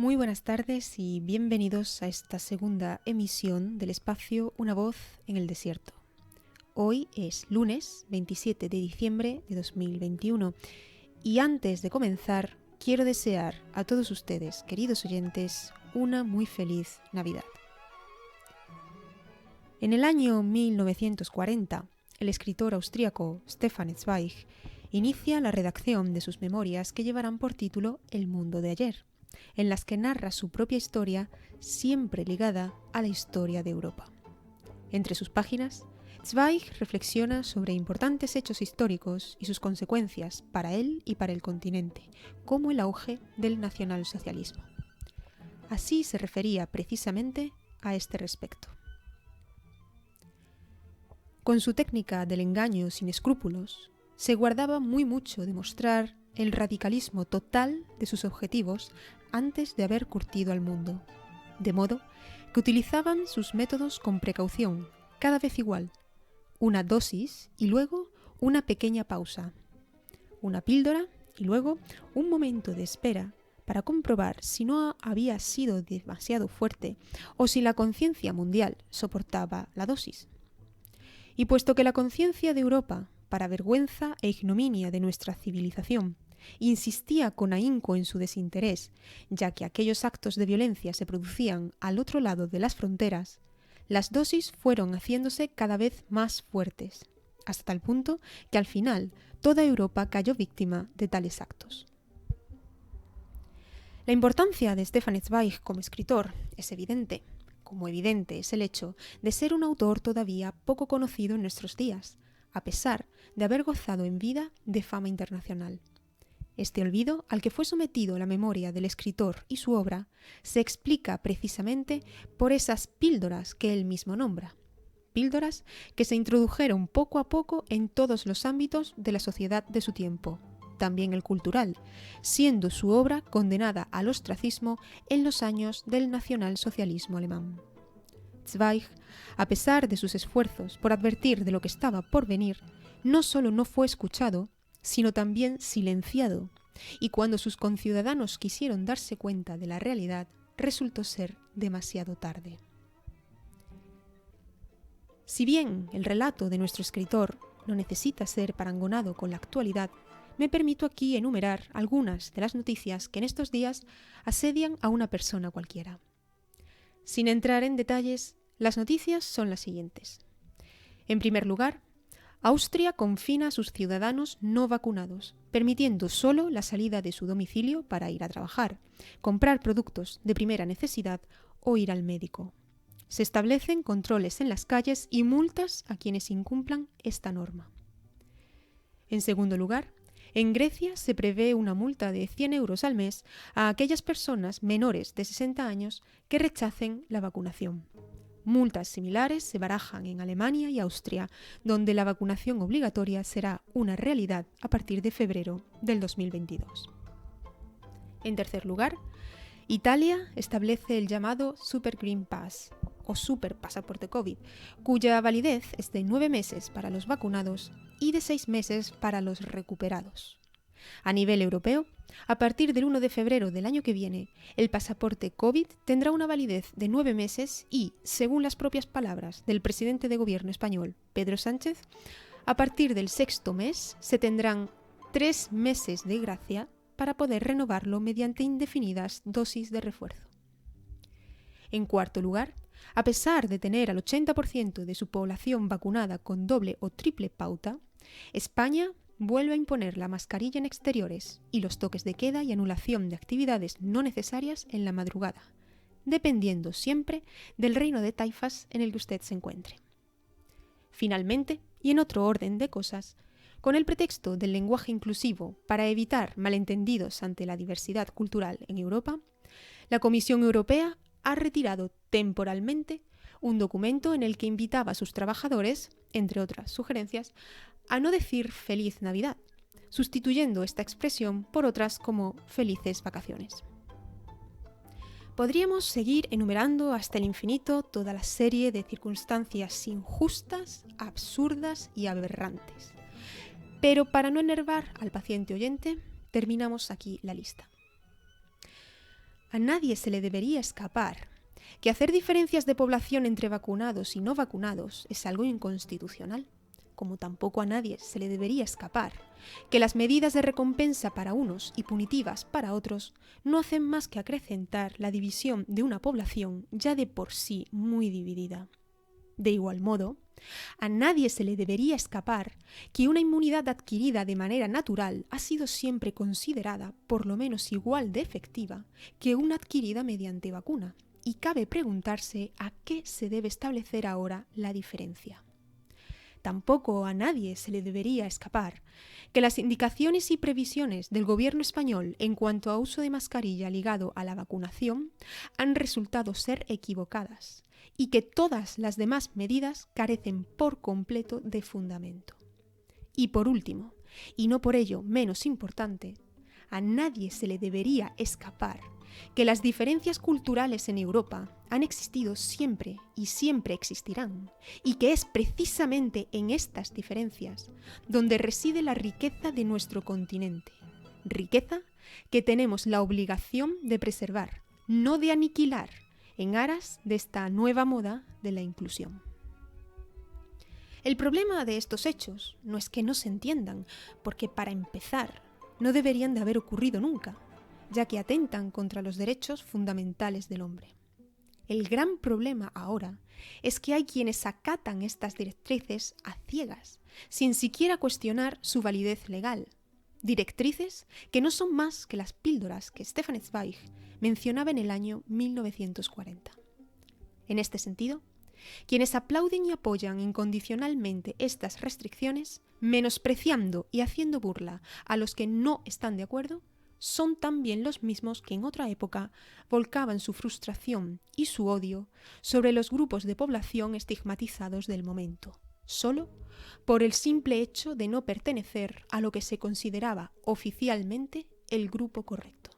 Muy buenas tardes y bienvenidos a esta segunda emisión del espacio Una voz en el desierto. Hoy es lunes 27 de diciembre de 2021 y antes de comenzar quiero desear a todos ustedes, queridos oyentes, una muy feliz Navidad. En el año 1940, el escritor austríaco Stefan Zweig inicia la redacción de sus memorias que llevarán por título El mundo de ayer, en las que narra su propia historia siempre ligada a la historia de Europa. Entre sus páginas, Zweig reflexiona sobre importantes hechos históricos y sus consecuencias para él y para el continente, como el auge del nacionalsocialismo. Así se refería precisamente a este respecto. Con su técnica del engaño sin escrúpulos, se guardaba muy mucho de mostrar el radicalismo total de sus objetivos antes de haber curtido al mundo, de modo que utilizaban sus métodos con precaución, cada vez igual, una dosis y luego una pequeña pausa, una píldora y luego un momento de espera para comprobar si no había sido demasiado fuerte o si la conciencia mundial soportaba la dosis. Y puesto que la conciencia de Europa, para vergüenza e ignominia de nuestra civilización, insistía con ahínco en su desinterés, ya que aquellos actos de violencia se producían al otro lado de las fronteras, las dosis fueron haciéndose cada vez más fuertes, hasta tal punto que al final toda Europa cayó víctima de tales actos. La importancia de Stefan Zweig como escritor es evidente, como evidente es el hecho de ser un autor todavía poco conocido en nuestros días, a pesar de haber gozado en vida de fama internacional. Este olvido al que fue sometido la memoria del escritor y su obra se explica precisamente por esas píldoras que él mismo nombra. Píldoras que se introdujeron poco a poco en todos los ámbitos de la sociedad de su tiempo, también el cultural, siendo su obra condenada al ostracismo en los años del nacionalsocialismo alemán. Zweig, a pesar de sus esfuerzos por advertir de lo que estaba por venir, no solo no fue escuchado, sino también silenciado, y cuando sus conciudadanos quisieron darse cuenta de la realidad, resultó ser demasiado tarde. Si bien el relato de nuestro escritor no necesita ser parangonado con la actualidad, me permito aquí enumerar algunas de las noticias que en estos días asedian a una persona cualquiera. Sin entrar en detalles, las noticias son las siguientes. En primer lugar, Austria confina a sus ciudadanos no vacunados, permitiendo solo la salida de su domicilio para ir a trabajar, comprar productos de primera necesidad o ir al médico. Se establecen controles en las calles y multas a quienes incumplan esta norma. En segundo lugar, en Grecia se prevé una multa de 100 euros al mes a aquellas personas menores de 60 años que rechacen la vacunación. Multas similares se barajan en Alemania y Austria, donde la vacunación obligatoria será una realidad a partir de febrero del 2022. En tercer lugar, Italia establece el llamado Super Green Pass o Super Pasaporte COVID, cuya validez es de 9 meses para los vacunados y de 6 meses para los recuperados. A nivel europeo, a partir del 1 de febrero del año que viene, el pasaporte COVID tendrá una validez de 9 meses y, según las propias palabras del presidente de gobierno español, Pedro Sánchez, a partir del 6º mes se tendrán 3 meses de gracia para poder renovarlo mediante indefinidas dosis de refuerzo. En cuarto lugar, a pesar de tener al 80% de su población vacunada con doble o triple pauta, España vuelve a imponer la mascarilla en exteriores y los toques de queda y anulación de actividades no necesarias en la madrugada, dependiendo siempre del reino de taifas en el que usted se encuentre. Finalmente, y en otro orden de cosas, con el pretexto del lenguaje inclusivo para evitar malentendidos ante la diversidad cultural en Europa, la Comisión Europea ha retirado temporalmente un documento en el que invitaba a sus trabajadores, entre otras sugerencias, a no decir Feliz Navidad, sustituyendo esta expresión por otras como Felices Vacaciones. Podríamos seguir enumerando hasta el infinito toda la serie de circunstancias injustas, absurdas y aberrantes. Pero para no enervar al paciente oyente, terminamos aquí la lista. A nadie se le debería escapar que hacer diferencias de población entre vacunados y no vacunados es algo inconstitucional, como tampoco a nadie se le debería escapar que las medidas de recompensa para unos y punitivas para otros no hacen más que acrecentar la división de una población ya de por sí muy dividida. De igual modo, a nadie se le debería escapar que una inmunidad adquirida de manera natural ha sido siempre considerada por lo menos igual de efectiva que una adquirida mediante vacuna, y cabe preguntarse a qué se debe establecer ahora la diferencia. Tampoco a nadie se le debería escapar que las indicaciones y previsiones del gobierno español en cuanto a uso de mascarilla ligado a la vacunación han resultado ser equivocadas y que todas las demás medidas carecen por completo de fundamento. Y por último, y no por ello menos importante, a nadie se le debería escapar que las diferencias culturales en Europa han existido siempre y siempre existirán, y que es precisamente en estas diferencias donde reside la riqueza de nuestro continente, riqueza que tenemos la obligación de preservar, no de aniquilar, en aras de esta nueva moda de la inclusión. El problema de estos hechos no es que no se entiendan, porque para empezar no deberían de haber ocurrido nunca, ya que atentan contra los derechos fundamentales del hombre. El gran problema ahora es que hay quienes acatan estas directrices a ciegas, sin siquiera cuestionar su validez legal. Directrices que no son más que las píldoras que Stefan Zweig mencionaba en el año 1940. En este sentido, quienes aplauden y apoyan incondicionalmente estas restricciones, menospreciando y haciendo burla a los que no están de acuerdo, son también los mismos que en otra época volcaban su frustración y su odio sobre los grupos de población estigmatizados del momento, solo por el simple hecho de no pertenecer a lo que se consideraba oficialmente el grupo correcto.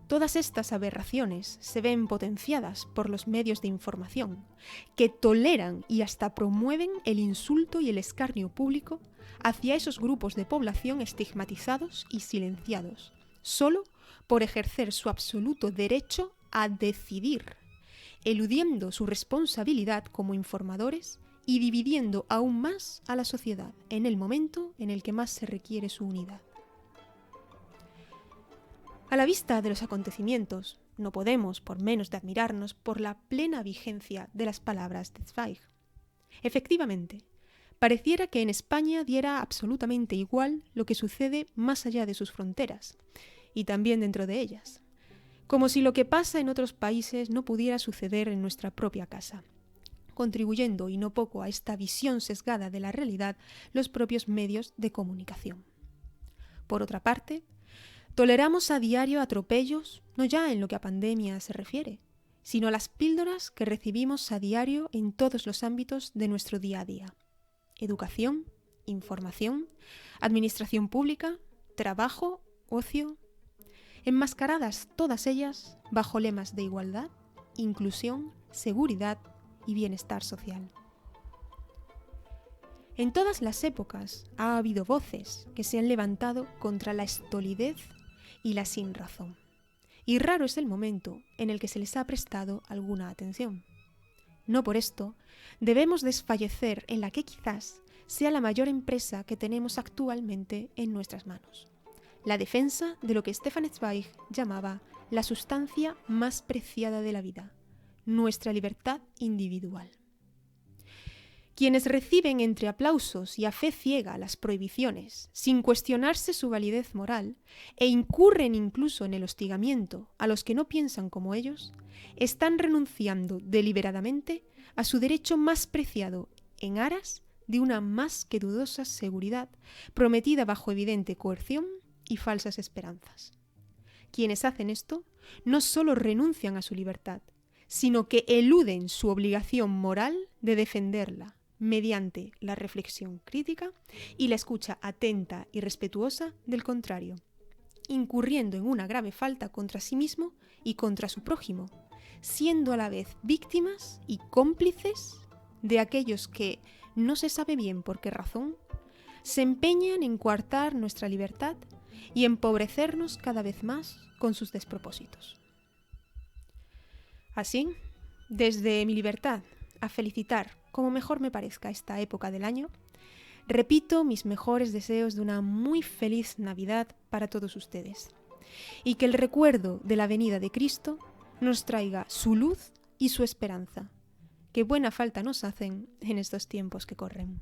Todas estas aberraciones se ven potenciadas por los medios de información, que toleran y hasta promueven el insulto y el escarnio público hacia esos grupos de población estigmatizados y silenciados, solo por ejercer su absoluto derecho a decidir, eludiendo su responsabilidad como informadores y dividiendo aún más a la sociedad en el momento en el que más se requiere su unidad. A la vista de los acontecimientos, no podemos por menos de admirarnos por la plena vigencia de las palabras de Zweig. Efectivamente, pareciera que en España diera absolutamente igual lo que sucede más allá de sus fronteras, y también dentro de ellas, como si lo que pasa en otros países no pudiera suceder en nuestra propia casa, contribuyendo y no poco a esta visión sesgada de la realidad los propios medios de comunicación. Por otra parte, toleramos a diario atropellos, no ya en lo que a pandemia se refiere, sino a las píldoras que recibimos a diario en todos los ámbitos de nuestro día a día. Educación, información, administración pública, trabajo, ocio, enmascaradas todas ellas bajo lemas de igualdad, inclusión, seguridad y bienestar social. En todas las épocas ha habido voces que se han levantado contra la estolidez y la sinrazón, y raro es el momento en el que se les ha prestado alguna atención. No por esto debemos desfallecer en la que quizás sea la mayor empresa que tenemos actualmente en nuestras manos, la defensa de lo que Stefan Zweig llamaba la sustancia más preciada de la vida, nuestra libertad individual. Quienes reciben entre aplausos y a fe ciega las prohibiciones, sin cuestionarse su validez moral, e incurren incluso en el hostigamiento a los que no piensan como ellos, están renunciando deliberadamente a su derecho más preciado en aras de una más que dudosa seguridad prometida bajo evidente coerción y falsas esperanzas. Quienes hacen esto no solo renuncian a su libertad, sino que eluden su obligación moral de defenderla mediante la reflexión crítica y la escucha atenta y respetuosa del contrario, incurriendo en una grave falta contra sí mismo y contra su prójimo, siendo a la vez víctimas y cómplices de aquellos que, no se sabe bien por qué razón, se empeñan en coartar nuestra libertad y empobrecernos cada vez más con sus despropósitos. Así, desde mi libertad a felicitar como mejor me parezca esta época del año, repito mis mejores deseos de una muy feliz Navidad para todos ustedes, y que el recuerdo de la venida de Cristo nos traiga su luz y su esperanza, que buena falta nos hacen en estos tiempos que corren.